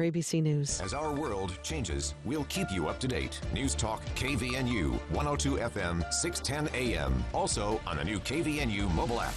ABC News. As our world changes, we'll keep you up to date. News Talk KVNU, 102 FM, 610 AM. Also on the new KVNU mobile app.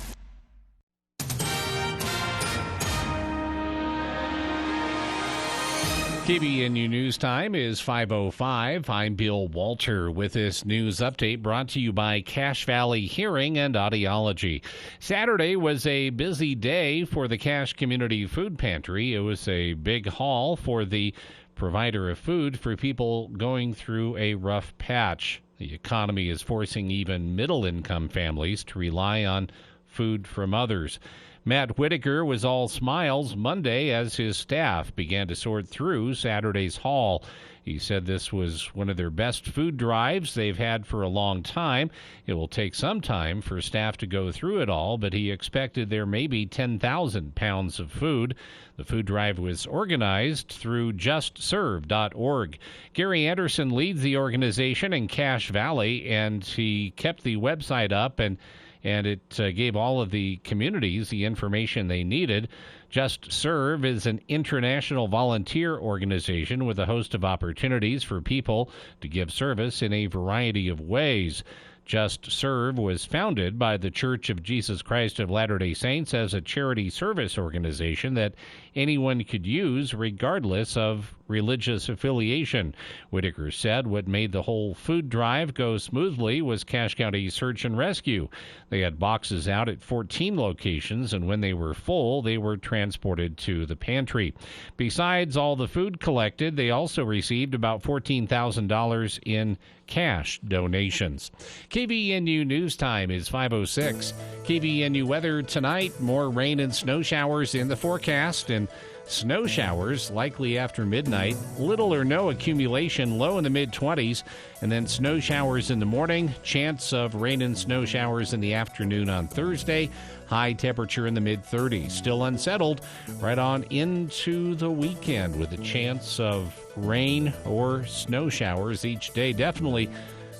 KVNU News Time is 5:05. I'm Bill Walter with this news update brought to you by Cache Valley Hearing and Audiology. Saturday was a busy day for the Cache Community Food Pantry. It was a big haul for the provider of food for people going through a rough patch. The economy is forcing even middle-income families to rely on food from others. Matt Whitaker was all smiles Monday as his staff began to sort through Saturday's haul. He said this was one of their best food drives they've had for a long time. It will take some time for staff to go through it all, but he expected there may be 10,000 pounds of food. The food drive was organized through justserve.org. Gary Anderson leads the organization in Cache Valley, and he kept the website up and it gave all of the communities the information they needed. Just Serve is an international volunteer organization with a host of opportunities for people to give service in a variety of ways. Just Serve was founded by the Church of Jesus Christ of Latter-day Saints as a charity service organization that anyone could use regardless of religious affiliation. Whitaker said what made the whole food drive go smoothly was Cache County Search and Rescue. They had boxes out at 14 locations, and when they were full, they were transported to the pantry. Besides all the food collected, they also received about $14,000 in cash donations. KVNU News Time is 5:06. KVNU weather tonight, more rain and snow showers in the forecast, and snow showers likely after midnight. Little or no accumulation, low in the mid-20s, and then snow showers in the morning. Chance of rain and snow showers in the afternoon on Thursday. High temperature in the mid-30s. Still unsettled right on into the weekend with a chance of rain or snow showers each day. Definitely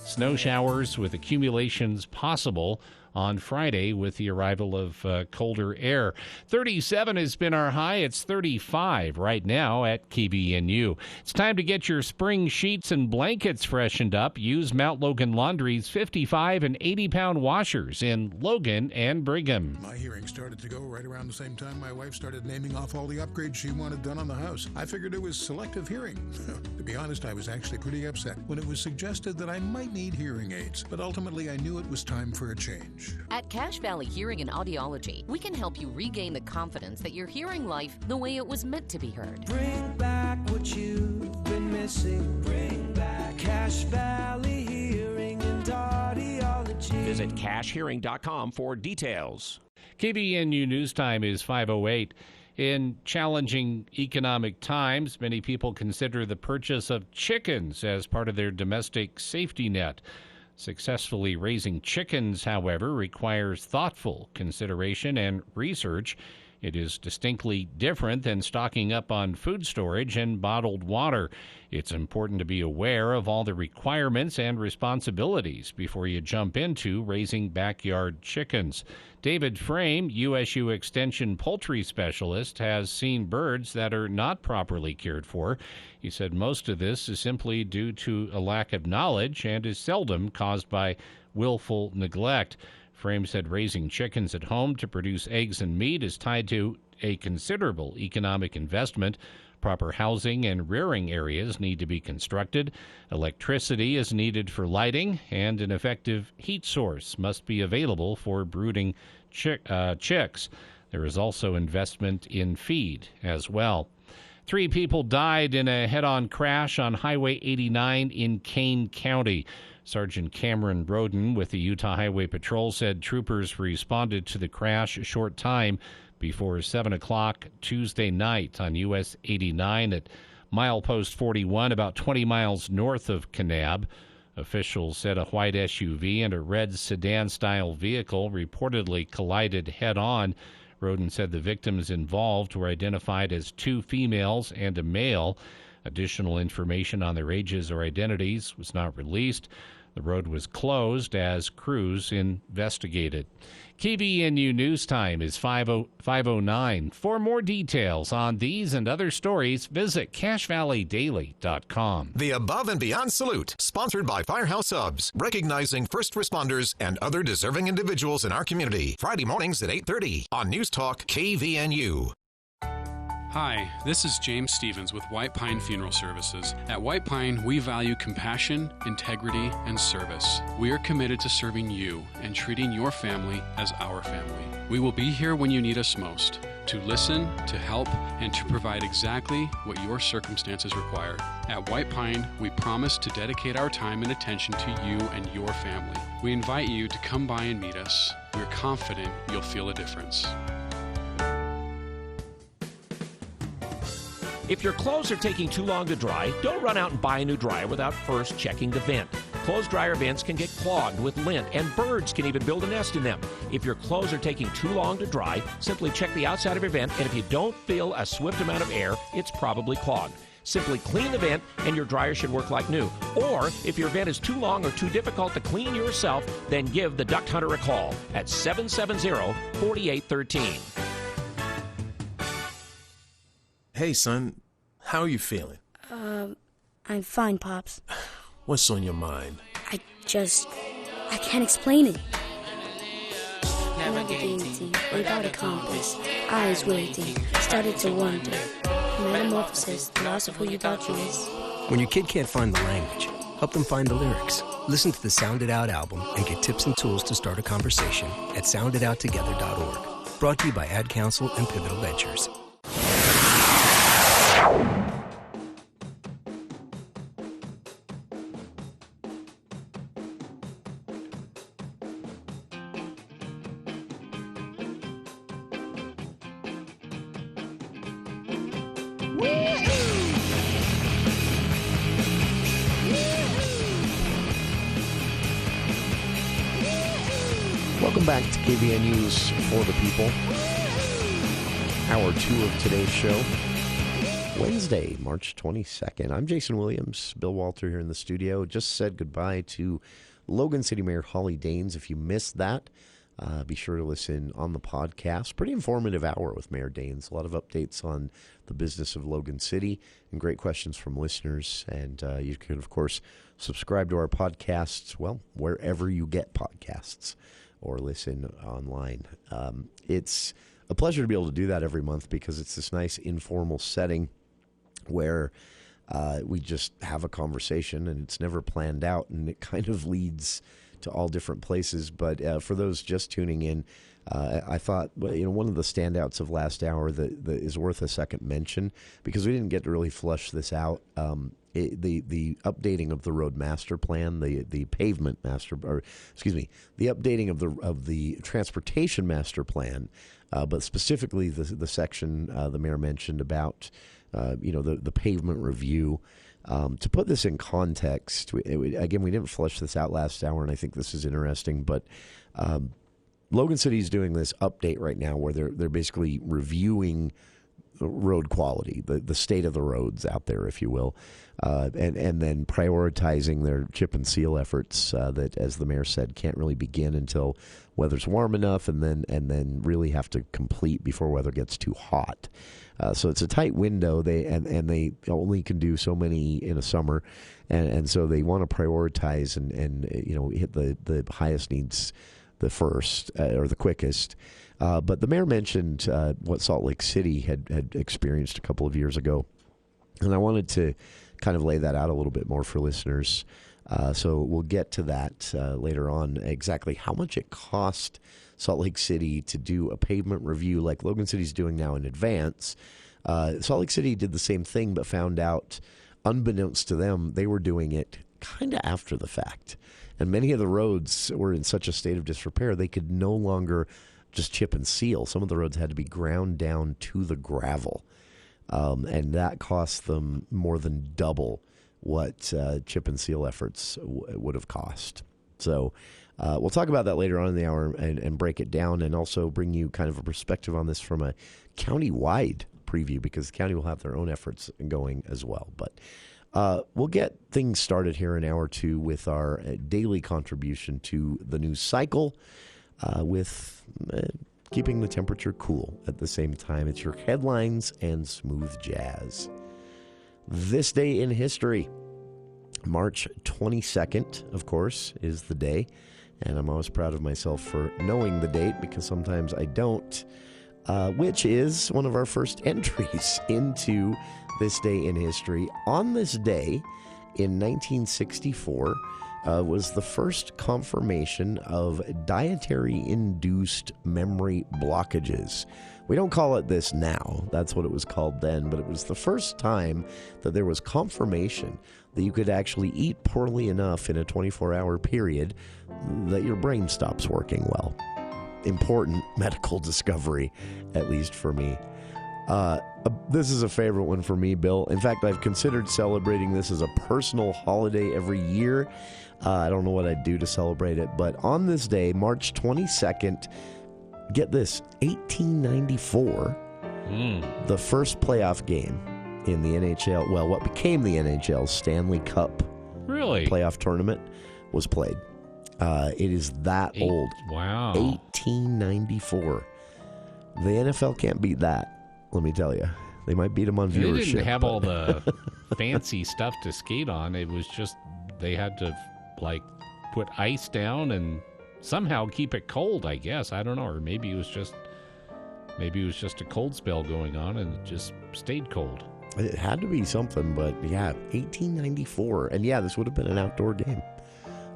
snow showers with accumulations possible on Friday with the arrival of colder air. 37 has been our high. It's 35 right now at KBNU. It's time to get your spring sheets and blankets freshened up. Use Mount Logan Laundry's 55 and 80-pound washers in Logan and Brigham. My hearing started to go right around the same time my wife started naming off all the upgrades she wanted done on the house. I figured it was selective hearing. To be honest, I was actually pretty upset when it was suggested that I might need hearing aids, but ultimately I knew it was time for a change. At Cache Valley Hearing and Audiology, we can help you regain the confidence that you're hearing life the way it was meant to be heard. Bring back what you've been missing. Bring back Cache Valley Hearing and Audiology. Visit cachehearing.com for details. KVNU News Time is 5:08. In challenging economic times, many people consider the purchase of chickens as part of their domestic safety net. Successfully raising chickens, however, requires thoughtful consideration and research. It is distinctly different than stocking up on food storage and bottled water. It's important to be aware of all the requirements and responsibilities before you jump into raising backyard chickens. David Frame, USU Extension poultry specialist, has seen birds that are not properly cared for. He said most of this is simply due to a lack of knowledge and is seldom caused by willful neglect. Frame said raising chickens at home to produce eggs and meat is tied to a considerable economic investment. Proper housing and rearing areas need to be constructed. Electricity is needed for lighting, and an effective heat source must be available for brooding chicks. There is also investment in feed as well. 3 people died in a head-on crash on Highway 89 in Kane County. Sergeant Cameron Roden with the Utah Highway Patrol said troopers responded to the crash a short time before 7 o'clock Tuesday night on US 89 at milepost 41, about 20 miles north of Kanab. Officials said a white SUV and a red sedan-style vehicle reportedly collided head-on. Roden said the victims involved were identified as 2 females and a male. Additional information on their ages or identities was not released. The road was closed as crews investigated. KVNU News Time is 5:09. For more details on these and other stories, visit CashValleyDaily.com. The Above and Beyond Salute, sponsored by Firehouse Subs, recognizing first responders and other deserving individuals in our community. Friday mornings at 8:30 on News Talk KVNU. Hi, this is James Stevens with White Pine Funeral Services. At White Pine, we value compassion, integrity, and service. We are committed to serving you and treating your family as our family. We will be here when you need us most, to listen, to help, and to provide exactly what your circumstances require. At White Pine, we promise to dedicate our time and attention to you and your family. We invite you to come by and meet us. We're confident you'll feel a difference. If your clothes are taking too long to dry, don't run out and buy a new dryer without first checking the vent. Clothes dryer vents can get clogged with lint, and birds can even build a nest in them. If your clothes are taking too long to dry, simply check the outside of your vent, and if you don't feel a swift amount of air, it's probably clogged. Simply clean the vent, and your dryer should work like new. Or, if your vent is too long or too difficult to clean yourself, then give the Duct Hunter a call at 770-4813. Hey, son, how are you feeling? I'm fine, Pops. What's on your mind? I can't explain it. Navigating without a compass, eyes waiting, started to wonder. Metamorphosis, the loss of who you thought you was. When your kid can't find the language, help them find the lyrics. Listen to the Sound It Out album and get tips and tools to start a conversation at sounditouttogether.org. Brought to you by Ad Council and Pivotal Ventures. Welcome back to KVNU's For the People. Hour 2 of today's show. Wednesday, March 22nd. I'm Jason Williams. Bill Walter here in the studio. Just said goodbye to Logan City Mayor Holly Daines. If you missed that, be sure to listen on the podcast. Pretty informative hour with Mayor Daines. A lot of updates on the business of Logan City and great questions from listeners. And you can, of course, subscribe to our podcasts, well, wherever you get podcasts or listen online. It's a pleasure to be able to do that every month because it's this nice informal setting where we just have a conversation and it's never planned out and it kind of leads to all different places. But for those just tuning in, I thought, one of the standouts of last hour that is worth a second mention because we didn't get to really flush this out. The updating of the road master plan, the updating of the transportation master plan, but specifically the section the mayor mentioned about the pavement review. To put this in context, again, we didn't flush this out last hour, and I think this is interesting, but Logan City is doing this update right now where they're basically reviewing road quality, the state of the roads out there, if you will, and then prioritizing their chip and seal efforts that, as the mayor said, can't really begin until weather's warm enough, and then really have to complete before weather gets too hot. So it's a tight window. They only can do so many in a summer, and so they want to prioritize and hit the highest needs the first or the quickest. But the mayor mentioned what Salt Lake City had experienced a couple of years ago, and I wanted to kind of lay that out a little bit more for listeners. So we'll get to that later on, exactly how much it cost Salt Lake City to do a pavement review like Logan City's doing now in advance. Salt Lake City did the same thing, but found out, unbeknownst to them, they were doing it kind of after the fact. And many of the roads were in such a state of disrepair, they could no longer just chip and seal. Some of the roads had to be ground down to the gravel. And that cost them more than double what chip and seal efforts would have cost. So we'll talk about that later on in the hour and break it down, and also bring you kind of a perspective on this from a county-wide preview, because the county will have their own efforts going as well. But We'll get things started here in hour 2 with our daily contribution to the news cycle with keeping the temperature cool at the same time. It's your headlines and smooth jazz. This day in history, March 22nd, of course, is the day. And I'm always proud of myself for knowing the date because sometimes I don't, which is one of our first entries into this day in history. On this day in 1964 was the first confirmation of dietary-induced memory blockages. We don't call it this now. That's what it was called then. But it was the first time that there was confirmation that you could actually eat poorly enough in a 24-hour period that your brain stops working well. Important medical discovery, at least for me. This is a favorite one for me, Bill. In fact, I've considered celebrating this as a personal holiday every year. I don't know what I'd do to celebrate it, but on this day, March 22nd, get this, 1894, the first playoff game in the NHL, well, what became the NHL Stanley Cup playoff tournament was played. It is that old. Wow. 1894. The NFL can't beat that, let me tell you. They might beat them on viewership. They didn't have all the fancy stuff to skate on. It was just they had to, put ice down and somehow keep it cold, I guess. I don't know. Or maybe it was just a cold spell going on and it just stayed cold. It had to be something, but yeah, 1894. And yeah, this would have been an outdoor game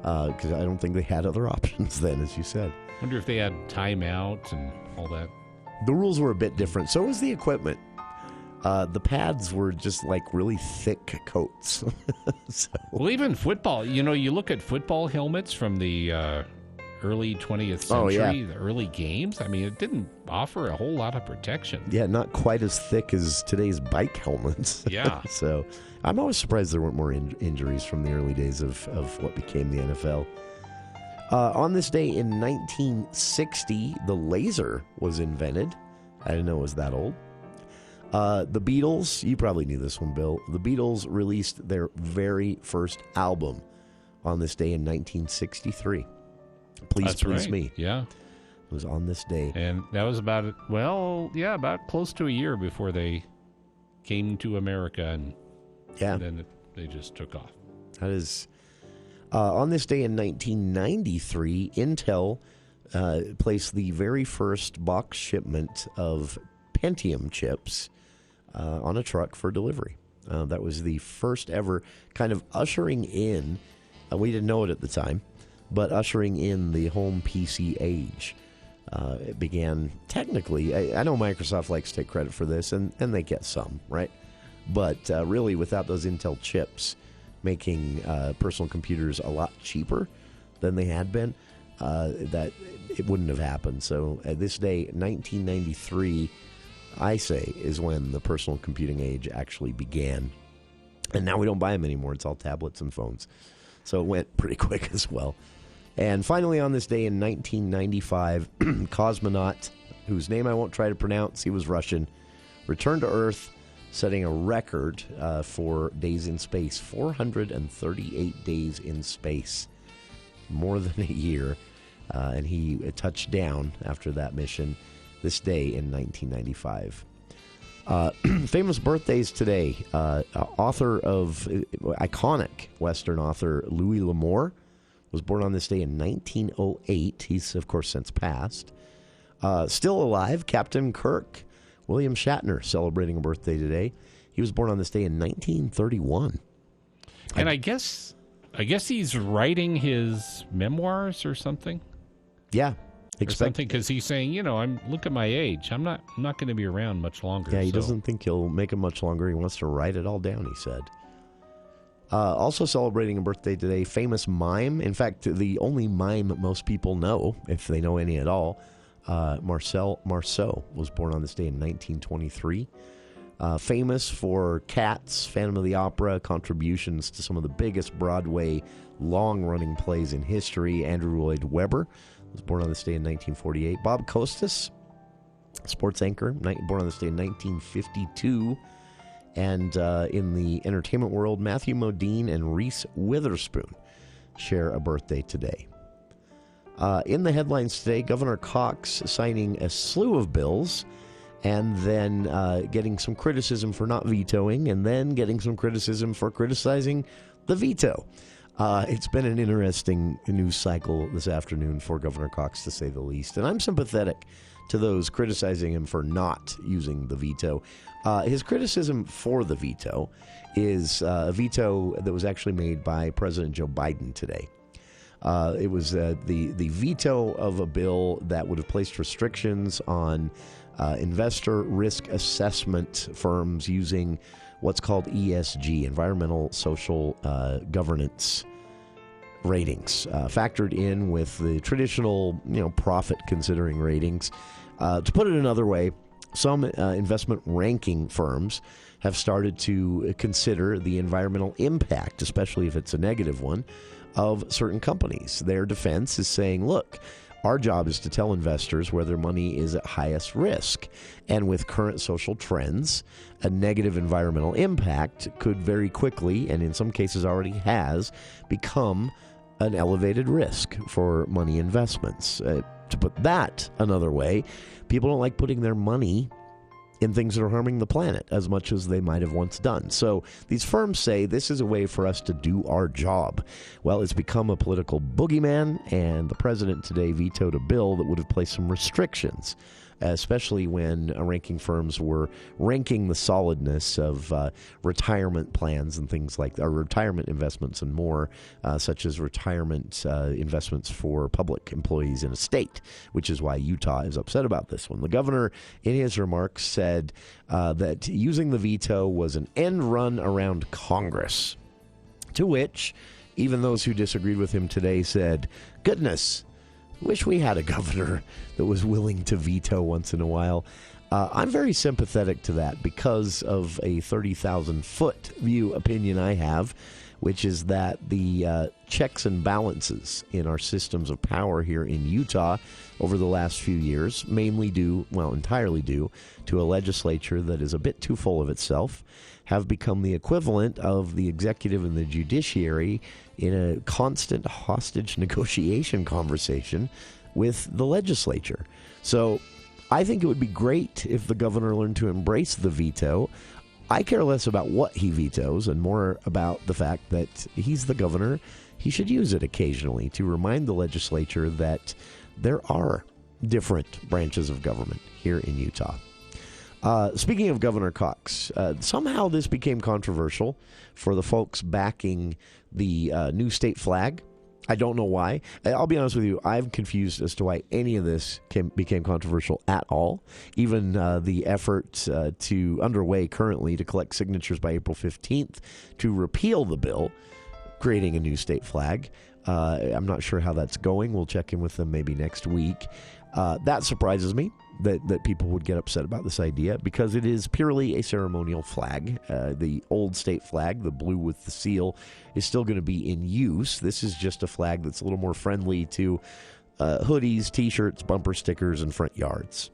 because I don't think they had other options then, as you said. I wonder if they had timeouts and all that. The rules were a bit different. So was the equipment. The pads were just really thick coats. Well, even football, you look at football helmets from the early 20th century, the early games. I mean, it didn't offer a whole lot of protection. Yeah, not quite as thick as today's bike helmets. Yeah. So I'm always surprised there weren't more injuries from the early days of what became the NFL. On this day in 1960, the laser was invented. I didn't know it was that old. The Beatles, you probably knew this one, Bill. The Beatles released their very first album on this day in 1963. Please Me. Yeah. It was on this day. And that was about close to a year before they came to America, and then they just took off. That is... on this day in 1993, Intel placed the very first box shipment of Pentium chips on a truck for delivery. That was the first ever, kind of ushering in, we didn't know it at the time, but ushering in the home PC age. It began, technically, I know Microsoft likes to take credit for this, and they get some, right? But really, without those Intel chips making personal computers a lot cheaper than they had been, that it wouldn't have happened. So at this day, 1993, I say, is when the personal computing age actually began. And now we don't buy them anymore. It's all tablets and phones. So it went pretty quick as well. And finally, on this day in 1995, cosmonaut, whose name I won't try to pronounce, he was Russian, returned to Earth, setting a record for days in space. 438 days in space. More than a year. And he touched down after that mission this day in 1995. Famous birthdays today. Author of iconic Western author Louis L'Amour was born on this day in 1908. He's, of course, since passed. Still alive, Captain Kirk. William Shatner celebrating a birthday today. He was born on this day in 1931. And I guess he's writing his memoirs or something. Yeah. Something, because he's saying, look at my age. I'm not going to be around much longer. Yeah, he doesn't think he'll make it much longer. He wants to write it all down, he said. Also celebrating a birthday today, famous mime. In fact, the only mime most people know, if they know any at all, Marcel Marceau was born on this day in 1923. Famous for Cats, Phantom of the Opera, contributions to some of the biggest Broadway long-running plays in history. Andrew Lloyd Webber was born on this day in 1948. Bob Costas, sports anchor, born on this day in 1952. And in the entertainment world, Matthew Modine and Reese Witherspoon share a birthday today. In the headlines today, Governor Cox signing a slew of bills and then getting some criticism for not vetoing and then getting some criticism for criticizing the veto. It's been an interesting news cycle this afternoon for Governor Cox, to say the least. And I'm sympathetic to those criticizing him for not using the veto. His criticism for the veto is a veto that was actually made by President Joe Biden today. It was the veto of a bill that would have placed restrictions on investor risk assessment firms using what's called ESG, environmental social governance ratings, factored in with the traditional, profit considering ratings. To put it another way, some investment ranking firms have started to consider the environmental impact, especially if it's a negative one, of certain companies. Their defense is saying, look, our job is to tell investors where their money is at highest risk. And with current social trends, a negative environmental impact could very quickly, and in some cases already has, become an elevated risk for money investments. To put that another way, people don't like putting their money in things that are harming the planet as much as they might have once done. So these firms say this is a way for us to do our job. Well, it's become a political boogeyman, and the president today vetoed a bill that would have placed some restrictions, especially when ranking firms were ranking the solidness of retirement plans and things like that, or retirement investments and more, such as retirement investments for public employees in a state, which is why Utah is upset about this one. The governor, in his remarks, said that using the veto was an end run around Congress, to which even those who disagreed with him today said, goodness, wish we had a governor that was willing to veto once in a while. I'm very sympathetic to that because of a 30,000-foot view opinion I have, which is that the checks and balances in our systems of power here in Utah over the last few years, entirely due to a legislature that is a bit too full of itself, have become the equivalent of the executive and the judiciary in a constant hostage negotiation conversation with the legislature. So I think it would be great if the governor learned to embrace the veto. I care less about what he vetoes and more about the fact that he's the governor. He should use it occasionally to remind the legislature that there are different branches of government here in Utah. Speaking of Governor Cox, somehow this became controversial for the folks backing the new state flag. I don't know why. I'll be honest with you, I'm confused as to why any of this became controversial at all. Even the effort underway currently to collect signatures by April 15th to repeal the bill, creating a new state flag. I'm not sure how that's going. We'll check in with them maybe next week. That surprises me that people would get upset about this idea because it is purely a ceremonial flag. The old state flag, the blue with the seal, is still going to be in use. This is just a flag that's a little more friendly to hoodies, T-shirts, bumper stickers, and front yards.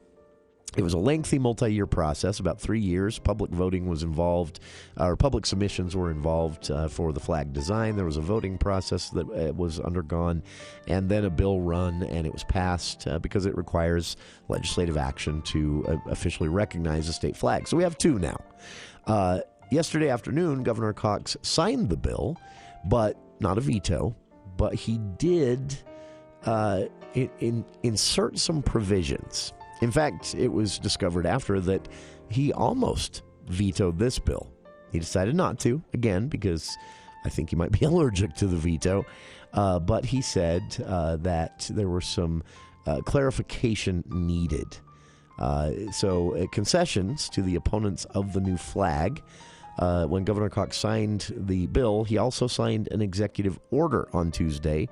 It was a lengthy multi-year process, about 3 years. Public voting was involved, or public submissions were involved for the flag design. There was a voting process that was undergone, and then a bill run, and it was passed because it requires legislative action to officially recognize the state flag. So we have two now. Yesterday afternoon, Governor Cox signed the bill, but not a veto, but he did insert some provisions. In fact, it was discovered after that he almost vetoed this bill. He decided not to, again, because I think he might be allergic to the veto. But he said that there were some clarification needed. So concessions to the opponents of the new flag. When Governor Cox signed the bill, he also signed an executive order on Tuesday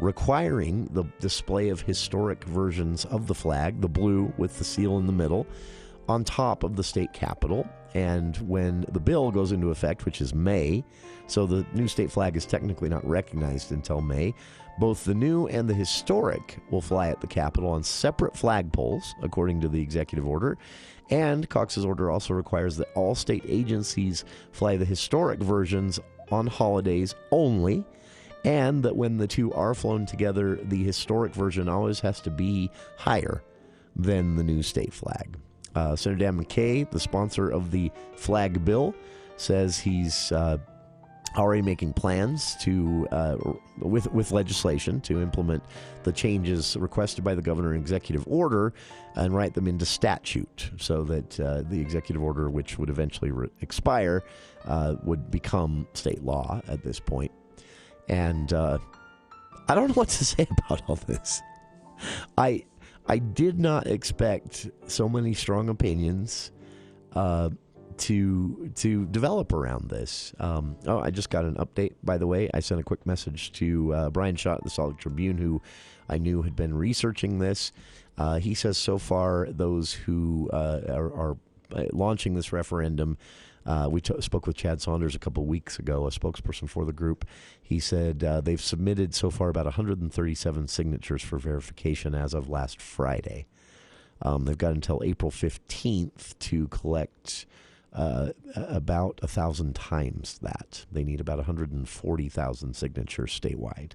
requiring the display of historic versions of the flag, the blue with the seal in the middle, on top of the state capitol. And when the bill goes into effect, which is May, so the new state flag is technically not recognized until May, both the new and the historic will fly at the Capitol on separate flagpoles, according to the executive order. And Cox's order also requires that all state agencies fly the historic versions on holidays only, and that when the two are flown together, the historic version always has to be higher than the new state flag. Senator Dan McKay, the sponsor of the flag bill, says he's already making plans to, with legislation, to implement the changes requested by the governor in executive order and write them into statute so that the executive order, which would eventually expire, would become state law at this point. And I don't know what to say about all this. I did not expect so many strong opinions to develop around this. I just got an update, by the way. I sent a quick message to Brian Schott at the Salt Lake Tribune, who I knew had been researching this. He says so far those who are launching this referendum, we spoke with Chad Saunders a couple weeks ago, a spokesperson for the group. He said they've submitted so far about 137 signatures for verification as of last Friday. They've got until April 15th to collect about 1,000 times that. They need about 140,000 signatures statewide.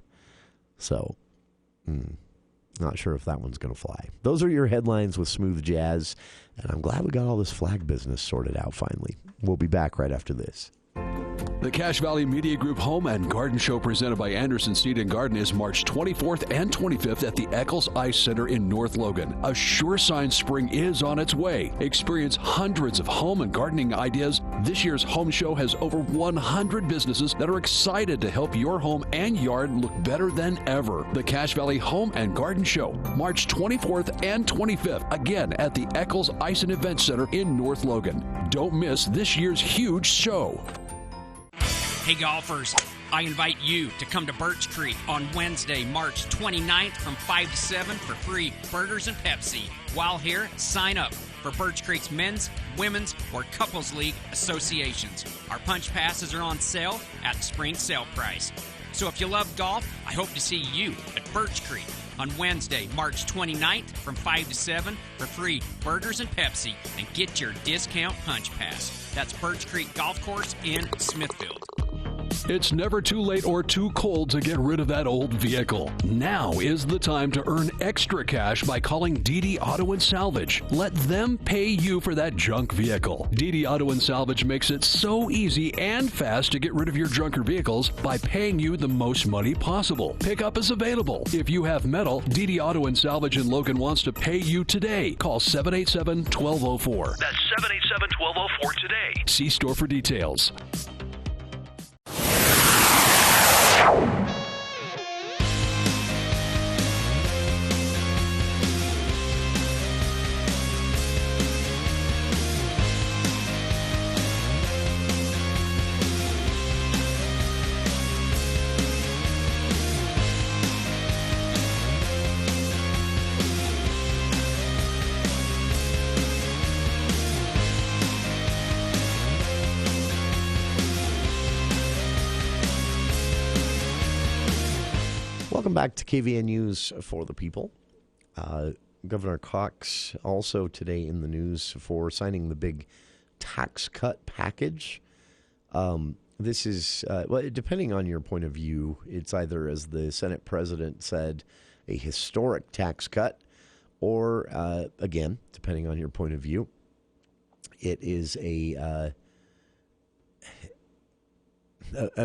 So, not sure if that one's going to fly. Those are your headlines with smooth jazz, and I'm glad we got all this flag business sorted out finally. We'll be back right after this. The Cache Valley Media Group Home and Garden Show presented by Anderson Seed and Garden is March 24th and 25th at the Eccles Ice Center in North Logan. A sure sign spring is on its way. Experience hundreds of home and gardening ideas. This year's home show has over 100 businesses that are excited to help your home and yard look better than ever. The Cache Valley Home and Garden Show, March 24th and 25th, again at the Eccles Ice and Event Center in North Logan. Don't miss this year's huge show. Hey golfers, I invite you to come to Birch Creek on Wednesday, March 29th from 5 to 7 for free burgers and Pepsi. While here, sign up for Birch Creek's men's, women's, or couples league associations. Our punch passes are on sale at the spring sale price. So if you love golf, I hope to see you at Birch Creek on Wednesday, March 29th from 5 to 7 for free burgers and Pepsi, and get your discount punch pass. That's Birch Creek Golf Course in Smithfield. It's never too late or too cold to get rid of that old vehicle. Now is the time to earn extra cash by calling DD Auto and Salvage. Let them pay you for that junk vehicle. DD Auto and Salvage makes it so easy and fast to get rid of your junker vehicles by paying you the most money possible. Pickup is available. If you have metal, DD Auto and Salvage in Logan wants to pay you today. Call 787-1204. That's 787-1204 today. See store for details. Welcome back to KVN News for the People. Governor Cox also today in the news for signing the big tax cut package. This is, well, depending on your point of view, it's either, as the Senate president said, a historic tax cut, or, again, depending on your point of view, it is a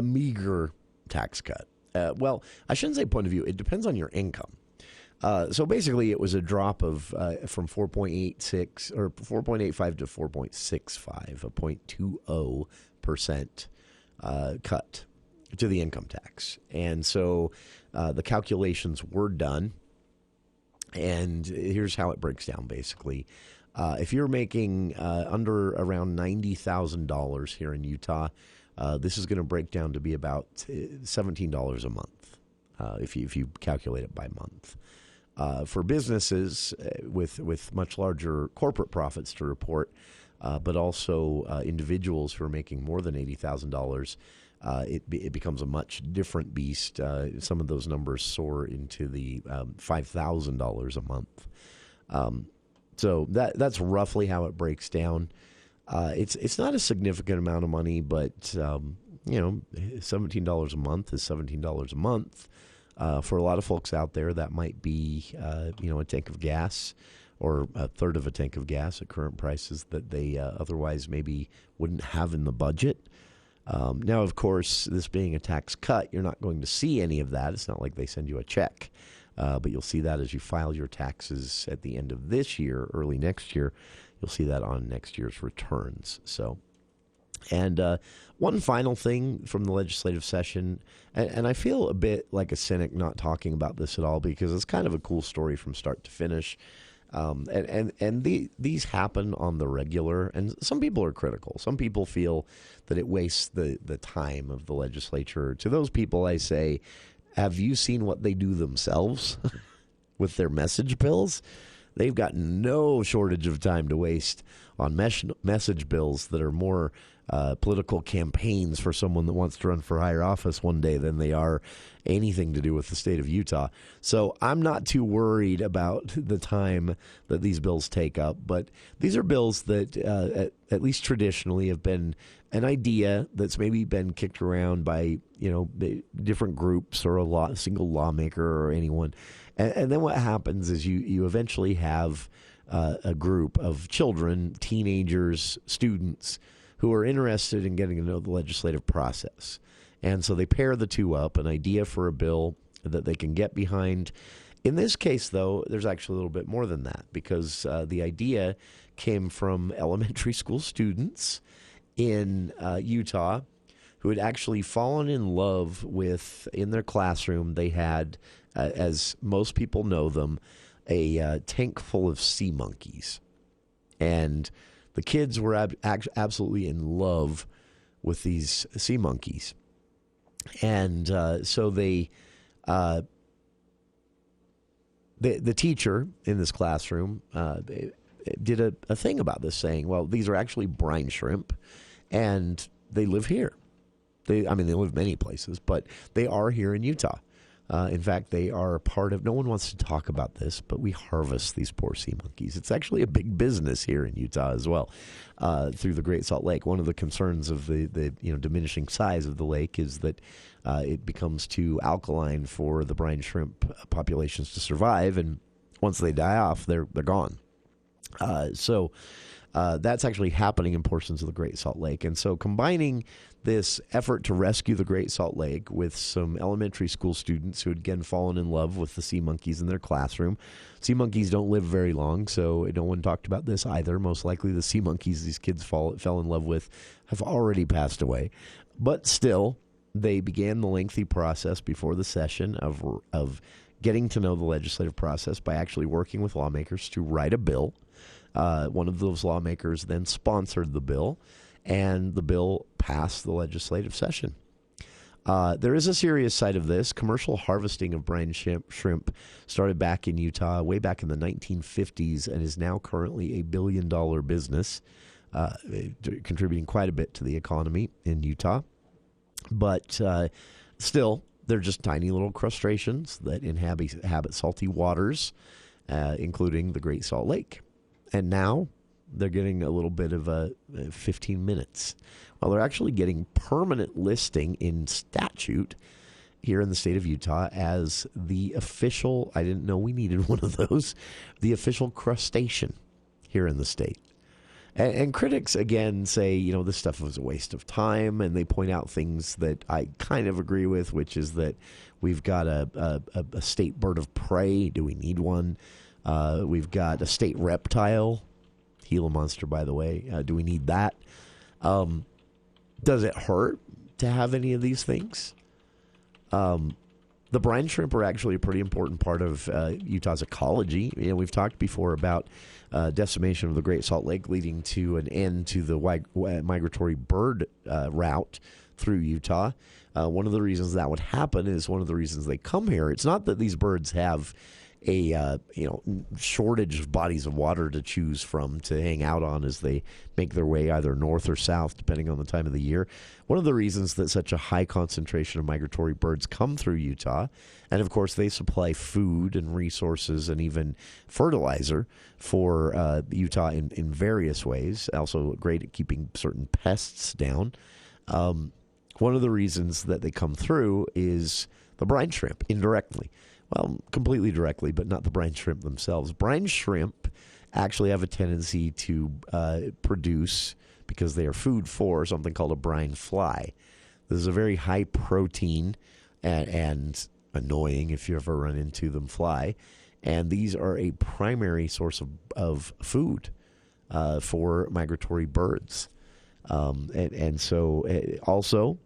meager tax cut. Well, I shouldn't say point of view. It depends on your income. So basically, it was a drop of from 4.86 or 4.85 to 4.65, a 0.20% cut to the income tax. And so the calculations were done. And here's how it breaks down, basically. If you're making under around $90,000 here in Utah, this is going to break down to be about $17 a month if you calculate it by month. for businesses with much larger corporate profits to report, but also individuals who are making more than $80,000. It becomes a much different beast. Some of those numbers soar into the $5,000 a month. So that's roughly how it breaks down. It's not a significant amount of money, but $17 a month is $17 a month. For a lot of folks out there, that might be a tank of gas or a third of a tank of gas at current prices that they otherwise maybe wouldn't have in the budget. Now, of course, this being a tax cut, you're not going to see any of that. It's not like they send you a check. But you'll see that as you file your taxes at the end of this year, early next year. You'll see that on next year's returns. And one final thing from the legislative session, and I feel a bit like a cynic not talking about this at all because it's kind of a cool story from start to finish. These happen on the regular, and some people are critical. Some people feel that it wastes the time of the legislature. To those people, I say, have you seen what they do themselves with their message bills? They've got no shortage of time to waste on message bills that are more political campaigns for someone that wants to run for higher office one day than they are anything to do with the state of Utah. So I'm not too worried about the time that these bills take up, but these are bills that at least traditionally have been an idea that's maybe been kicked around by different groups or a single lawmaker or anyone. And then what happens is you eventually have a group of children, teenagers, students who are interested in getting to know the legislative process. And so they pair the two up, an idea for a bill that they can get behind. In this case, though, there's actually a little bit more than that because the idea came from elementary school students in Utah who had actually fallen in love with, in their classroom, they had, as most people know them, a tank full of sea monkeys. And the kids were absolutely in love with these sea monkeys. And so they, the teacher in this classroom did a thing about this, saying, well, these are actually brine shrimp, and they live here. They live many places, but they are here in Utah. In fact, they are part of, no one wants to talk about this, but we harvest these poor sea monkeys. It's actually a big business here in Utah as well, through the Great Salt Lake. One of the concerns of the diminishing size of the lake is that it becomes too alkaline for the brine shrimp populations to survive, and once they die off, they're gone. So that's actually happening in portions of the Great Salt Lake. And so combining this effort to rescue the Great Salt Lake with some elementary school students who had again fallen in love with the sea monkeys in their classroom. Sea monkeys don't live very long, so no one talked about this either. Most likely the sea monkeys these kids fell in love with have already passed away. But still, they began the lengthy process before the session of getting to know the legislative process by actually working with lawmakers to write a bill. One of those lawmakers then sponsored the bill, and the bill passed the legislative session. There is a serious side of this. Commercial harvesting of brine shrimp started back in Utah way back in the 1950s and is now currently a $1 billion business, contributing quite a bit to the economy in Utah. But still, they're just tiny little crustaceans that inhabit salty waters, including the Great Salt Lake. And now they're getting a little bit of 15 minutes. Well, they're actually getting permanent listing in statute here in the state of Utah as the official, I didn't know we needed one of those, the official crustacean here in the state. And critics, again, say, this stuff was a waste of time, and they point out things that I kind of agree with, which is that we've got a state bird of prey. Do we need one? We've got a state reptile, Gila monster, by the way. Do we need that? Does it hurt to have any of these things? The brine shrimp are actually a pretty important part of Utah's ecology. We've talked before about decimation of the Great Salt Lake leading to an end to the migratory bird route through Utah. One of the reasons that would happen is one of the reasons they come here. It's not that these birds have shortage of bodies of water to choose from to hang out on as they make their way either north or south, depending on the time of the year. One of the reasons that such a high concentration of migratory birds come through Utah, and of course they supply food and resources and even fertilizer for Utah in various ways, also great at keeping certain pests down. One of the reasons that they come through is the brine shrimp, indirectly. Well, completely directly, but not the brine shrimp themselves. Brine shrimp actually have a tendency to produce, because they are food for, something called a brine fly. This is a very high protein and annoying, if you ever run into them, fly. And these are a primary source of food for migratory birds. And so also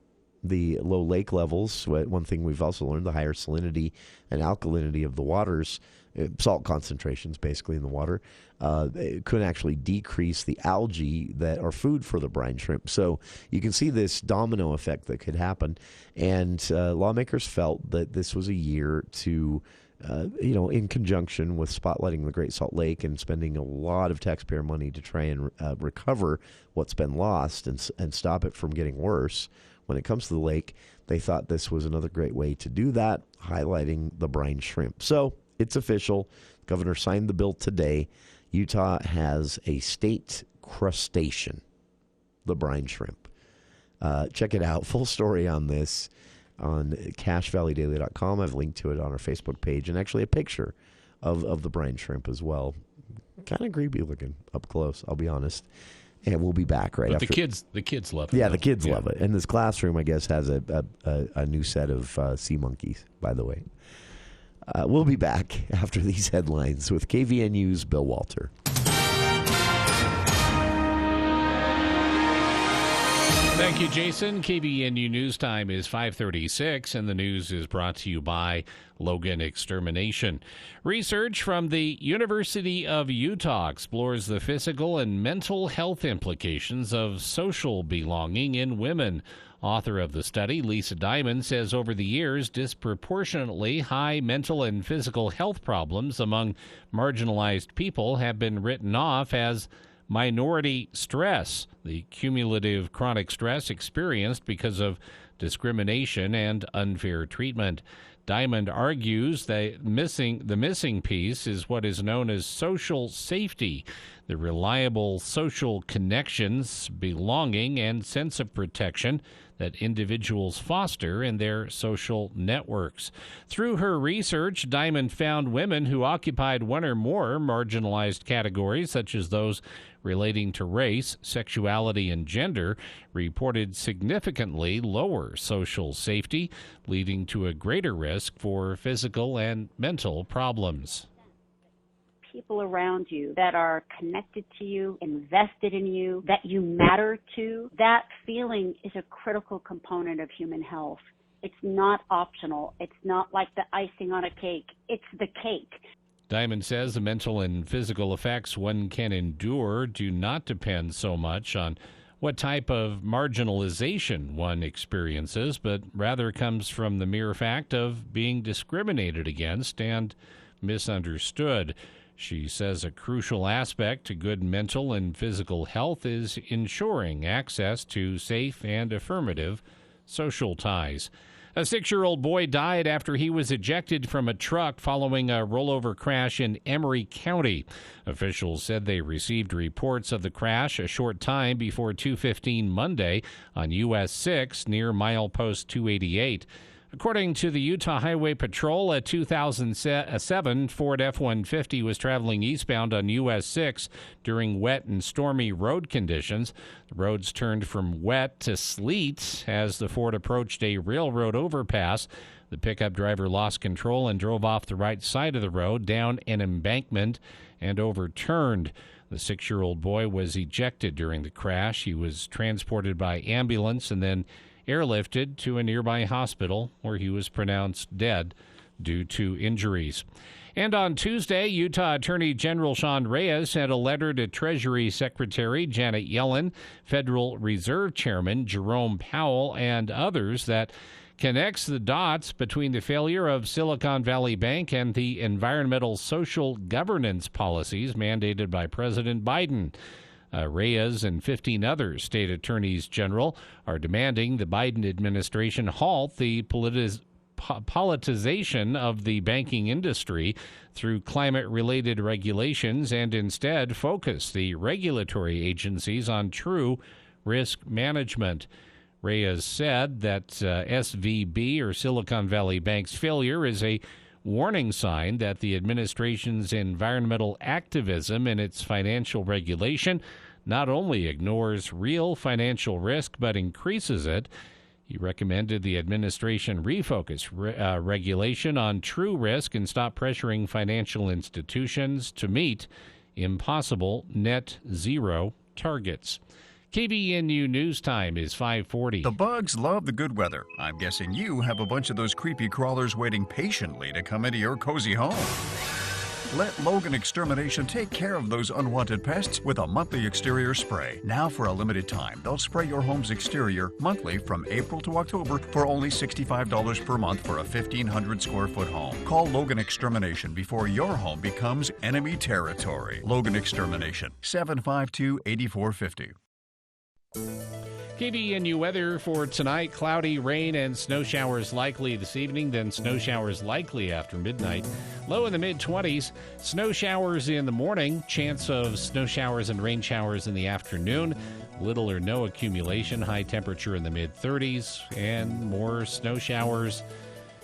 the low lake levels, one thing we've also learned, the higher salinity and alkalinity of the waters, salt concentrations basically in the water, it could actually decrease the algae that are food for the brine shrimp. So you can see this domino effect that could happen. And lawmakers felt that this was a year to, in conjunction with spotlighting the Great Salt Lake and spending a lot of taxpayer money to try and recover what's been lost and stop it from getting worse. When it comes to the lake, they thought this was another great way to do that, highlighting the brine shrimp. So it's official. The governor signed the bill today. Utah has a state crustacean, the brine shrimp. Check it out. Full story on this on cashvalleydaily.com. I've linked to it on our Facebook page, and actually a picture of the brine shrimp as well. Kind of creepy looking up close, I'll be honest. And we'll be back after. The kids love it. Yeah, the kids love it. And this classroom, I guess, has a new set of sea monkeys, by the way. We'll be back after these headlines with KVNU's Bill Walter. Thank you, Jason. KVNU News Time is 5:36, and the news is brought to you by Logan Extermination. Research from the University of Utah explores the physical and mental health implications of social belonging in women. Author of the study, Lisa Diamond, says over the years, disproportionately high mental and physical health problems among marginalized people have been written off as minority stress, the cumulative chronic stress experienced because of discrimination and unfair treatment. Diamond argues that the missing piece is what is known as social safety, the reliable social connections, belonging, and sense of protection that individuals foster in their social networks. Through her research, Diamond found women who occupied one or more marginalized categories, such as those relating to race, sexuality, and gender, reported significantly lower social safety, leading to a greater risk for physical and mental problems. People around you that are connected to you, invested in you, that you matter to, that feeling is a critical component of human health. It's not optional. It's not like the icing on a cake. It's the cake. Diamond says the mental and physical effects one can endure do not depend so much on what type of marginalization one experiences, but rather comes from the mere fact of being discriminated against and misunderstood. She says a crucial aspect to good mental and physical health is ensuring access to safe and affirmative social ties. A 6-year-old boy died after he was ejected from a truck following a rollover crash in Emery County. Officials said they received reports of the crash a short time before 2:15 Monday on US 6 near milepost 288. According to the Utah Highway Patrol, a 2007 Ford F-150 was traveling eastbound on US 6 during wet and stormy road conditions. The roads turned from wet to sleet as the Ford approached a railroad overpass. The pickup driver lost control and drove off the right side of the road, down an embankment, and overturned. The 6-year-old boy was ejected during the crash. He was transported by ambulance and then airlifted to a nearby hospital where he was pronounced dead due to injuries. And on Tuesday, Utah Attorney General Sean Reyes sent a letter to Treasury Secretary Janet Yellen, Federal Reserve Chairman Jerome Powell, and others that connects the dots between the failure of Silicon Valley Bank and the environmental social governance policies mandated by President Biden. Reyes and 15 other state attorneys general are demanding the Biden administration halt the politicization of the banking industry through climate-related regulations and instead focus the regulatory agencies on true risk management. Reyes said that SVB, or Silicon Valley Bank's failure, is a warning sign that the administration's environmental activism and its financial regulation not only ignores real financial risk but increases it. He recommended the administration refocus regulation on true risk and stop pressuring financial institutions to meet impossible net zero targets. KVNU News Time is 5:40. The bugs love the good weather. I'm guessing you have a bunch of those creepy crawlers waiting patiently to come into your cozy home. Let Logan Extermination take care of those unwanted pests with a monthly exterior spray. Now for a limited time, they'll spray your home's exterior monthly from April to October for only $65 per month for a 1,500 square foot home. Call Logan Extermination before your home becomes enemy territory. Logan Extermination, 752-8450. KVNU weather for tonight: cloudy, rain, and snow showers likely this evening, then snow showers likely after midnight. Low in the mid-20s, snow showers in the morning, chance of snow showers and rain showers in the afternoon. Little or no accumulation, high temperature in the mid-30s, and more snow showers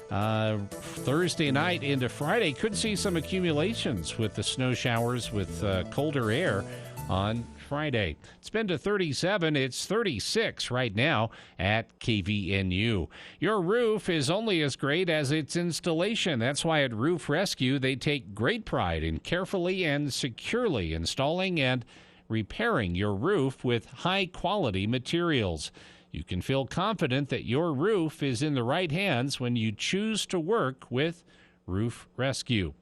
Thursday night into Friday. Could see some accumulations with the snow showers with colder air on Friday. It's been to 37. It's 36 right now at KVNU. Your roof is only as great as its installation. That's why at Roof Rescue, they take great pride in carefully and securely installing and repairing your roof with high-quality materials. You can feel confident that your roof is in the right hands when you choose to work with Roof Rescue.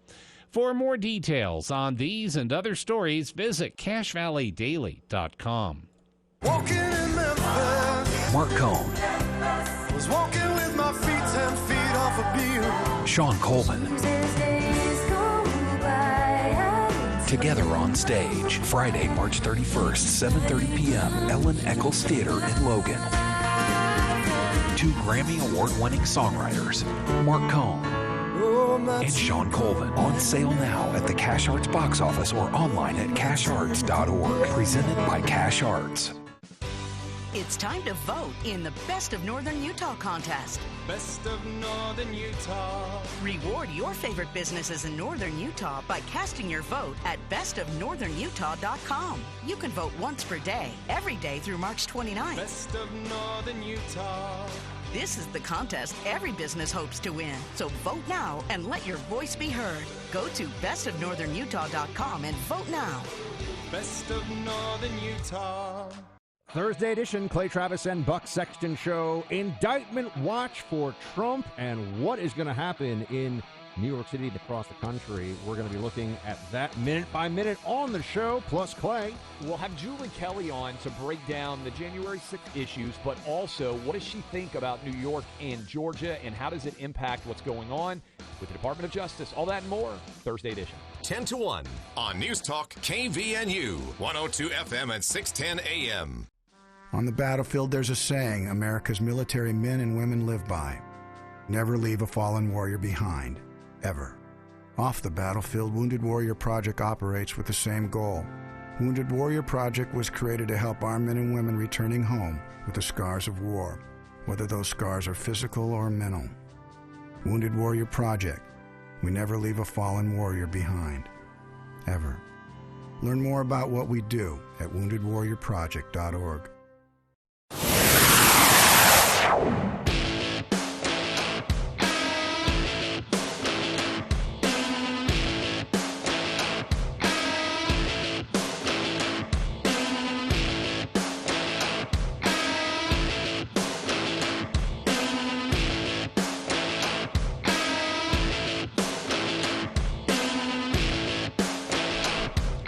For more details on these and other stories, visit CashValleyDaily.com. Walking in Memphis. Mark Cohn, Was walking with my feet 10 feet off a beam. Sean Coleman. Together on stage, Friday, March 31st, 7:30 p.m., Ellen Eccles Theater in Logan. 2 Grammy Award-winning songwriters, Mark Cohn and Sean Colvin, on sale now at the Cash Arts box office or online at casharts.org. Presented by Cash Arts. It's time to vote in the Best of Northern Utah contest. Best of Northern Utah. Reward your favorite businesses in Northern Utah by casting your vote at bestofnorthernutah.com. You can vote once per day, every day through March 29th. Best of Northern Utah. This is the contest every business hopes to win. So vote now and let your voice be heard. Go to bestofnorthernutah.com and vote now. Best of Northern Utah. Thursday edition, Clay Travis and Buck Sexton Show. Indictment watch for Trump and what is going to happen in New York City and across the country. We're going to be looking at that minute by minute on the show, plus Clay. We'll have Julie Kelly on to break down the January 6th issues, but also what does she think about New York and Georgia, and how does it impact what's going on with the Department of Justice? All that and more, Thursday edition. 10 to 1 on News Talk KVNU, 102 FM at 610 AM. On the battlefield, there's a saying America's military men and women live by. Never leave a fallen warrior behind, ever. Off the battlefield, Wounded Warrior Project operates with the same goal. Wounded Warrior Project was created to help our men and women returning home with the scars of war, whether those scars are physical or mental. Wounded Warrior Project. We never leave a fallen warrior behind, ever. Learn more about what we do at woundedwarriorproject.org.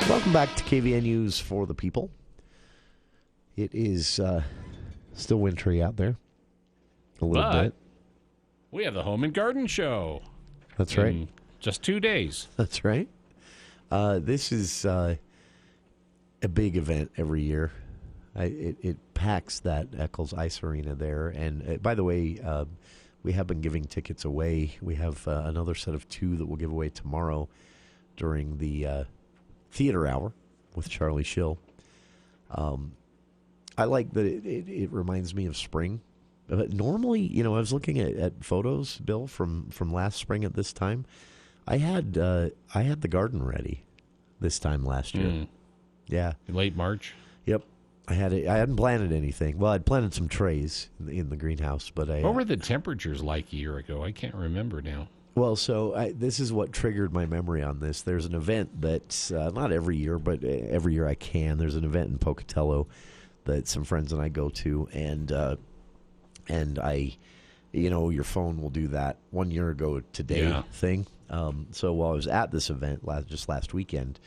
Welcome back to KVNU's For the People. It is still wintry out there. A little bit. We have the Home and Garden Show. That's right. In just 2 days. That's right. This is a big event every year. It packs that Eccles Ice Arena there. And by the way, we have been giving tickets away. We have another set of 2 that we'll give away tomorrow during the theater hour with Charlie Schill. I like that it reminds me of spring. But normally, I was looking at photos, Bill, from last spring at this time. I had the garden ready this time last year. Yeah, late March. Yep, I had it. I hadn't planted anything. Well, I'd planted some trays in the greenhouse, but what were the temperatures like a year ago? I can't remember now. Well, so this is what triggered my memory on this. There's an event that's not every year, but every year I can. There's an event in Pocatello that some friends and I go to, and I, your phone will do that 1 year ago today thing. So while I was at this event just last weekend,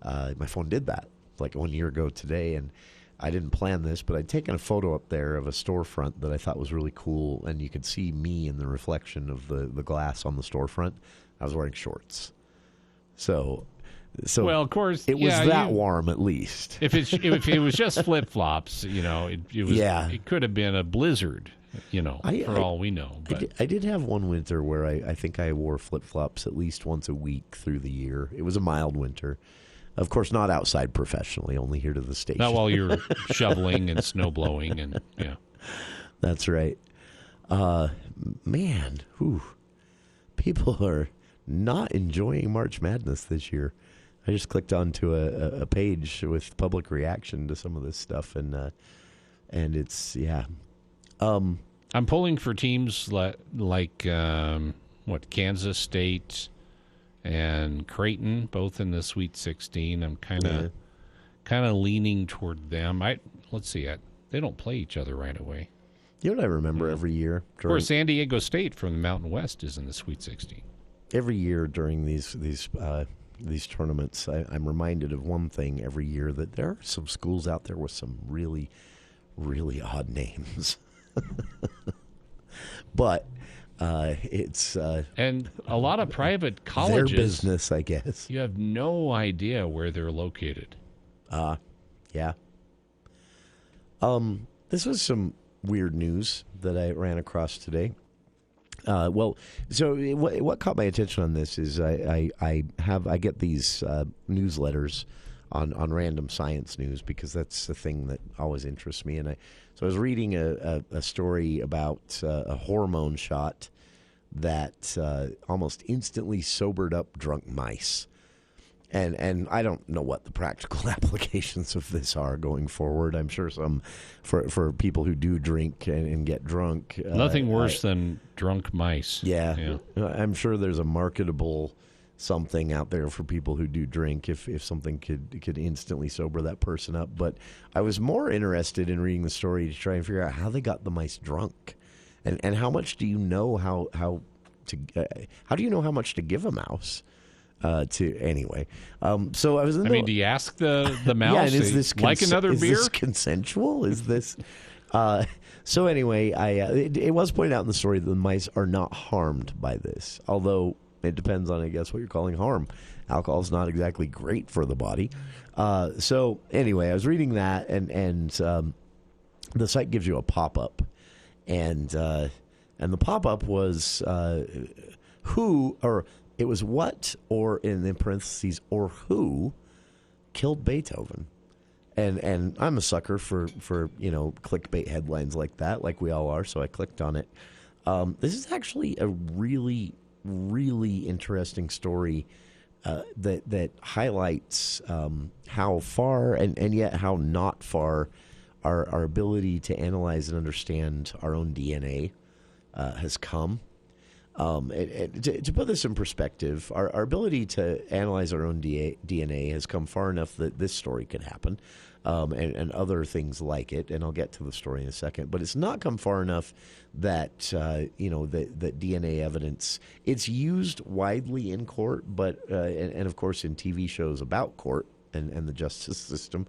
my phone did that like 1 year ago today, and I didn't plan this, but I'd taken a photo up there of a storefront that I thought was really cool, and you could see me in the reflection of the glass on the storefront. I was wearing shorts. So well, of course, it was that warm at least. If it was just flip flops, it could have been a blizzard. For all we know. But I did have one winter where I think I wore flip-flops at least once a week through the year. It was a mild winter. Of course, not outside professionally, only here to the station. Not while you're shoveling and snow blowing. And yeah. That's right. Man, people are not enjoying March Madness this year. I just clicked onto a page with public reaction to some of this stuff, and it's, I'm pulling for teams like Kansas State and Creighton, both in the Sweet 16. I'm kind of leaning toward them. Let's see, they don't play each other right away. You know what I remember every year? Of course, San Diego State from the Mountain West is in the Sweet 16. Every year during these tournaments, I'm reminded of one thing every year, that there are some schools out there with some really, really odd names. But it's and a lot of private colleges, their business, I guess. You have no idea where they're located. Yeah. This was some weird news that I ran across today. So what caught my attention on this is I get these newsletters on random science news, because that's the thing that always interests me. And I was reading a story about a hormone shot that almost instantly sobered up drunk mice. And I don't know what the practical applications of this are going forward. I'm sure some for people who do drink and get drunk. Nothing worse than drunk mice. Yeah. I'm sure there's a marketable something out there for people who do drink if something could instantly sober that person up. But I was more interested in reading the story to try and figure out how they got the mice drunk, and how much do you know how do you know how much to give a mouse? Anyway, so I was. Do you ask the mouse? Yeah, and is this like another beer? Is this consensual? Is this? So anyway, it was pointed out in the story that the mice are not harmed by this, although it depends on, I guess, what you're calling harm. Alcohol is not exactly great for the body. So anyway, I was reading that, and the site gives you a pop-up, and the pop-up was it was what, or in parentheses, or who killed Beethoven. And I'm a sucker for clickbait headlines like that, like we all are, so I clicked on it. This is actually a really, really interesting story that highlights how far and yet how not far our ability to analyze and understand our own DNA has come. To put this in perspective, our ability to analyze our own DNA has come far enough that this story could happen, and other things like it. And I'll get to the story in a second. But it's not come far enough that that DNA evidence, it's used widely in court, but and of course in TV shows about court and the justice system.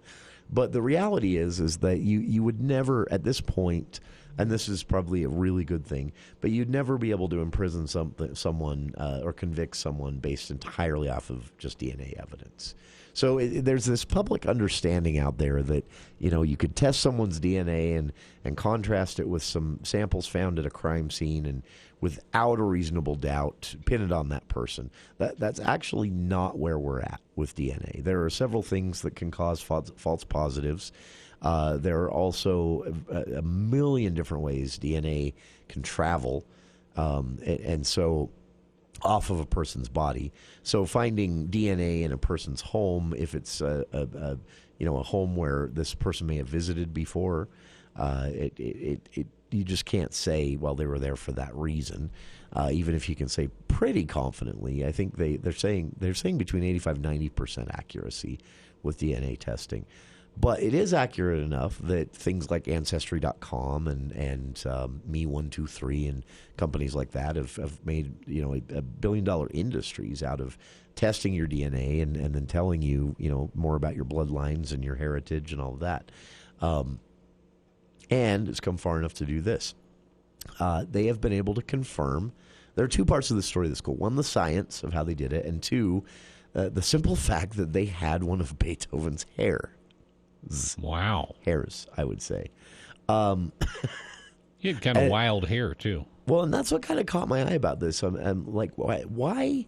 But the reality is that you would never at this point and this is probably a really good thing, but you'd never be able to imprison someone or convict someone based entirely off of just DNA evidence. So there's this public understanding out there that, you could test someone's DNA and contrast it with some samples found at a crime scene and without a reasonable doubt pin it on that person. That's actually not where we're at with DNA. There are several things that can cause false positives. There are also a million different ways DNA can travel, and so off of a person's body. So finding DNA in a person's home, if it's a home where this person may have visited before, you just can't say, well, they were there for that reason. Even if you can say pretty confidently, I think they're saying between 85-90% accuracy with DNA testing. But it is accurate enough that things like Ancestry.com and Me123 and companies like that have made a billion-dollar industries out of testing your DNA and then telling you more about your bloodlines and your heritage and all of that. And it's come far enough to do this. They have been able to confirm. There are two parts of the story that's cool. One, the science of how they did it, and two, the simple fact that they had one of Beethoven's hair. Wow. Hairs, I would say. He had kind of wild hair, too. Well, and that's what kind of caught my eye about this. I'm like, why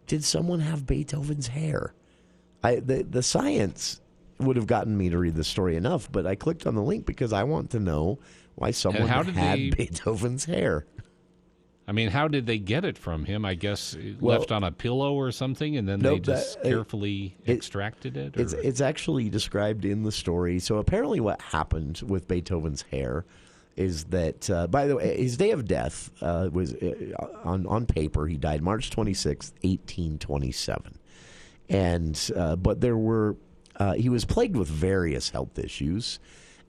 did someone have Beethoven's hair? The science would have gotten me to read the story enough, but I clicked on the link because I want to know why someone had Beethoven's hair. I mean, how did they get it from him? I guess left on a pillow or something, and then they just carefully extracted it? It's actually described in the story. So apparently what happened with Beethoven's hair is that, by the way, his day of death was on paper. He died March 26th, 1827. But there were, he was plagued with various health issues.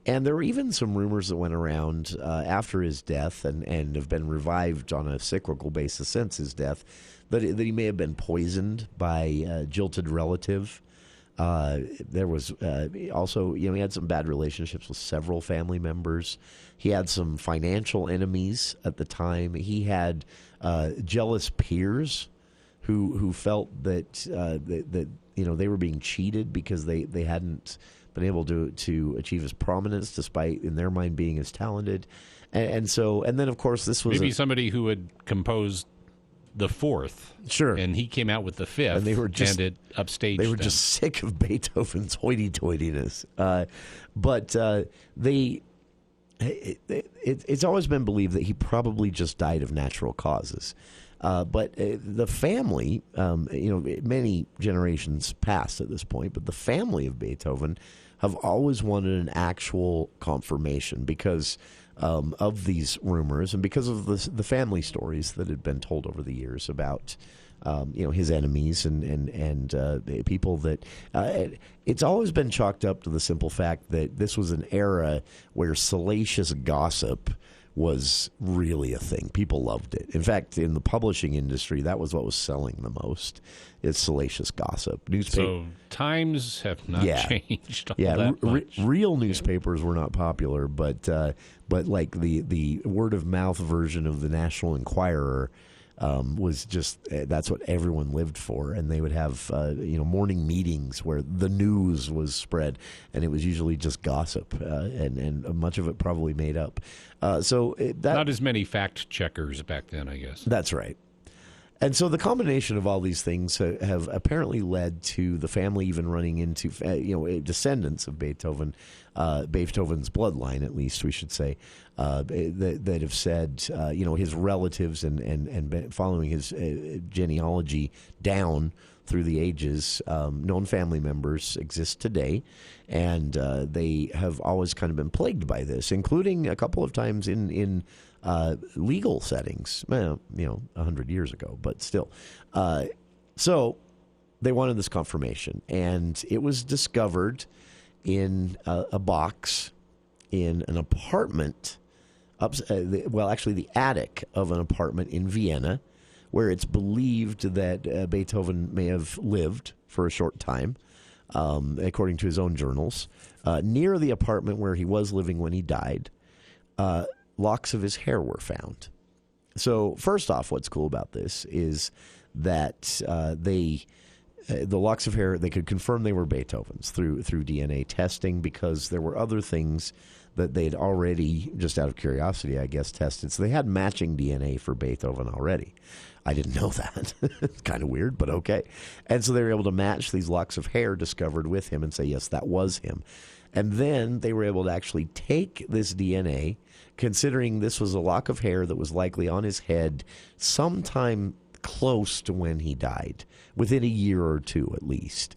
And there were even some rumors that went around after his death and have been revived on a cyclical basis since his death that he may have been poisoned by a jilted relative. There was also, he had some bad relationships with several family members. He had some financial enemies at the time. He had jealous peers who felt that they were being cheated because they hadn't been able to achieve his prominence despite, in their mind, being as talented. And then, of course, this was... Maybe somebody who had composed the fourth. Sure. And he came out with the fifth, and it upstaged They were just sick of Beethoven's hoity-toityness. It's always been believed that he probably just died of natural causes. But the family, many generations passed at this point, but the family of Beethoven have always wanted an actual confirmation because of these rumors and because of the family stories that had been told over the years about his enemies and people that it's always been chalked up to the simple fact that this was an era where salacious gossip was really a thing. People loved it. In fact, in the publishing industry, that was what was selling the most, is salacious gossip. So times have not changed all that much. Real newspapers were not popular, but like the word-of-mouth version of the National Enquirer was just, that's what everyone lived for. And they would have morning meetings where the news was spread, and it was usually just gossip, and much of it probably made up. Not as many fact checkers back then, I guess. That's right. And so the combination of all these things have apparently led to the family even running into descendants of Beethoven's bloodline, at least we should say, that have said his relatives and following his genealogy down through the ages, known family members exist today, and they have always kind of been plagued by this, including a couple of times in legal settings, 100 years ago, but still. So they wanted this confirmation, and it was discovered in a box in an apartment, actually the attic of an apartment in Vienna, where it's believed that Beethoven may have lived for a short time, according to his own journals, near the apartment where he was living when he died. locks of his hair were found. So first off, what's cool about this is that the locks of hair, they could confirm they were Beethoven's through DNA testing, because there were other things that they'd already, just out of curiosity, I guess, tested. So they had matching DNA for Beethoven already. I didn't know that. It's kind of weird, but okay. And so they were able to match these locks of hair discovered with him and say, yes, that was him. And then they were able to actually take this DNA, considering this was a lock of hair that was likely on his head sometime close to when he died, within a year or two at least,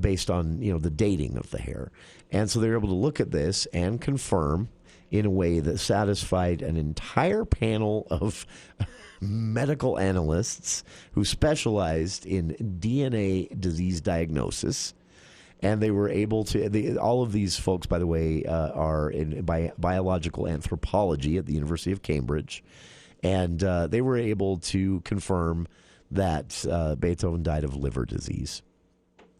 based on the dating of the hair. And so they were able to look at this and confirm in a way that satisfied an entire panel of medical analysts who specialized in DNA disease diagnosis. And they were able to, all of these folks, by the way, are in biological anthropology at the University of Cambridge. And they were able to confirm that Beethoven died of liver disease.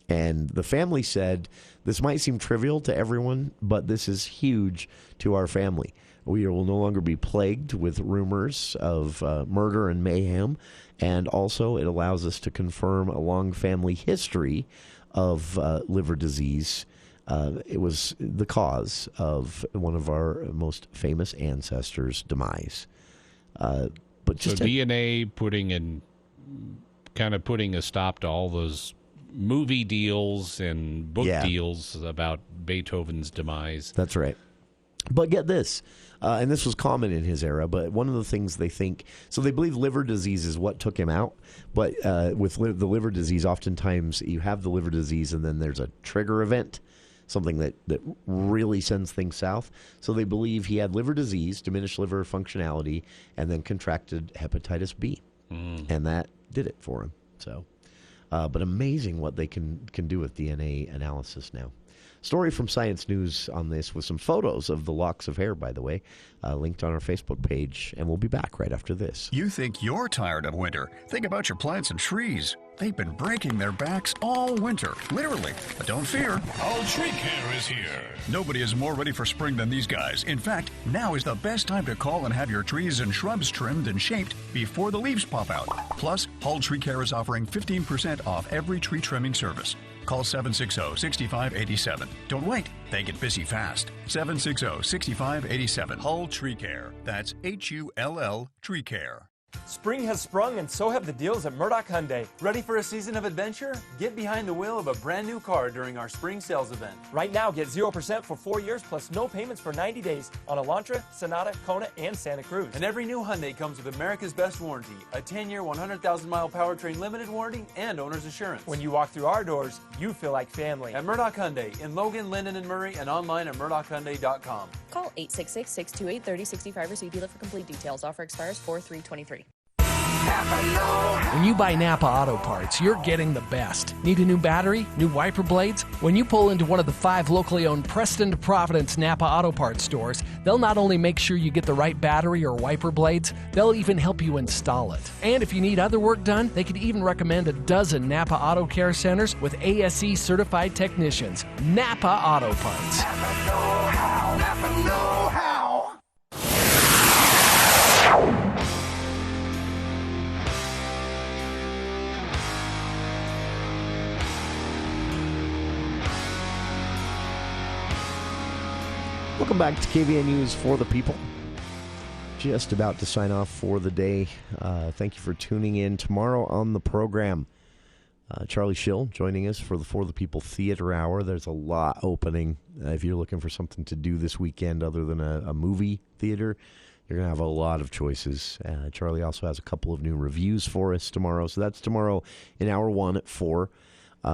And the family said, this might seem trivial to everyone, but this is huge to our family. We will no longer be plagued with rumors of murder and mayhem. And also it allows us to confirm a long family history of liver disease. It was the cause of one of our most famous ancestors' demise. But just so DNA putting a stop to all those movie deals and book deals about Beethoven's demise. That's right. But get this, and this was common in his era, but one of the things they think, so they believe liver disease is what took him out, but with the liver disease, oftentimes you have the liver disease and then there's a trigger event, something that really sends things south. So they believe he had liver disease, diminished liver functionality, and then contracted hepatitis B. And that did it for him. So, but amazing what they can do with DNA analysis now. Story from Science News on this with some photos of the locks of hair, by the way, linked on our Facebook page. And we'll be back right after this. You think you're tired of winter? Think about your plants and trees. They've been breaking their backs all winter, literally. But don't fear. All Tree Care is here. Nobody is more ready for spring than these guys. In fact, now is the best time to call and have your trees and shrubs trimmed and shaped before the leaves pop out. Plus, Hull Tree Care is offering 15% off every tree trimming service. Call 760-6587. Don't wait. They get busy fast. 760-6587. Hull Tree Care. That's Hull Tree Care. Spring has sprung and so have the deals at Murdoch Hyundai. Ready for a season of adventure? Get behind the wheel of a brand new car during our spring sales event. Right now, get 0% for 4 years plus no payments for 90 days on Elantra, Sonata, Kona, and Santa Cruz. And every new Hyundai comes with America's Best Warranty, a 10-year, 100,000-mile powertrain limited warranty, and owner's assurance. When you walk through our doors, you feel like family. At Murdoch Hyundai in Logan, Linden, and Murray, and online at murdochhyundai.com. Call 866-628-3065 or see dealer for complete details. Offer expires 4/3/23. When you buy Napa Auto Parts, you're getting the best. Need a new battery? New wiper blades? When you pull into one of the 5 locally owned Preston to Providence Napa Auto Parts stores, they'll not only make sure you get the right battery or wiper blades, they'll even help you install it. And if you need other work done, they could even recommend a dozen Napa Auto Care Centers with ASE certified technicians. Napa Auto Parts. Napa know-how. Napa know-how. Welcome back to KVN News for the People. Just about to sign off for the day. Thank you for tuning in. Tomorrow on the program, Charlie Schill joining us for the People Theater Hour. There's a lot opening. If you're looking for something to do this weekend other than a movie theater, you're going to have a lot of choices. Charlie also has a couple of new reviews for us tomorrow. So that's tomorrow in Hour 1 at 4.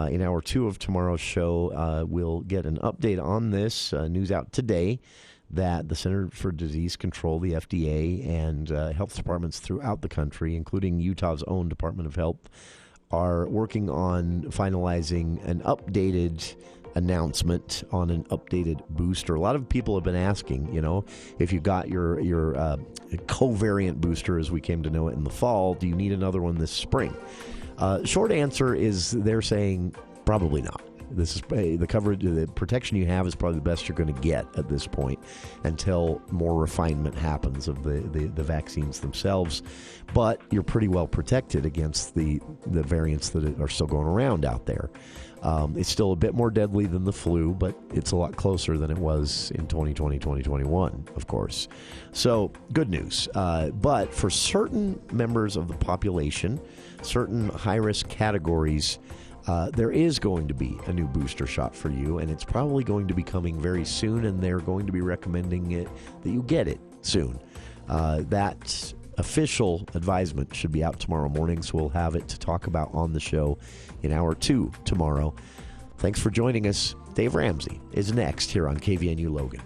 In Hour 2 of tomorrow's show, we'll get an update on this. News out today that the Center for Disease Control, the FDA, and health departments throughout the country, including Utah's own Department of Health, are working on finalizing an updated announcement on an updated booster. A lot of people have been asking, if you got your covariant booster, as we came to know it in the fall, do you need another one this spring? Short answer is they're saying probably not. This is the coverage, the protection you have is probably the best you're going to get at this point until more refinement happens of the vaccines themselves. But you're pretty well protected against the variants that are still going around out there. It's still a bit more deadly than the flu, but it's a lot closer than it was in 2020, 2021, of course. So, good news. But for certain members of the population, certain high-risk categories, there is going to be a new booster shot for you, and it's probably going to be coming very soon, and they're going to be recommending it that you get it soon. That official advisement should be out tomorrow morning, so we'll have it to talk about on the show in hour 2 tomorrow. Thanks for joining us. Dave Ramsey is next here on KVNU Logan.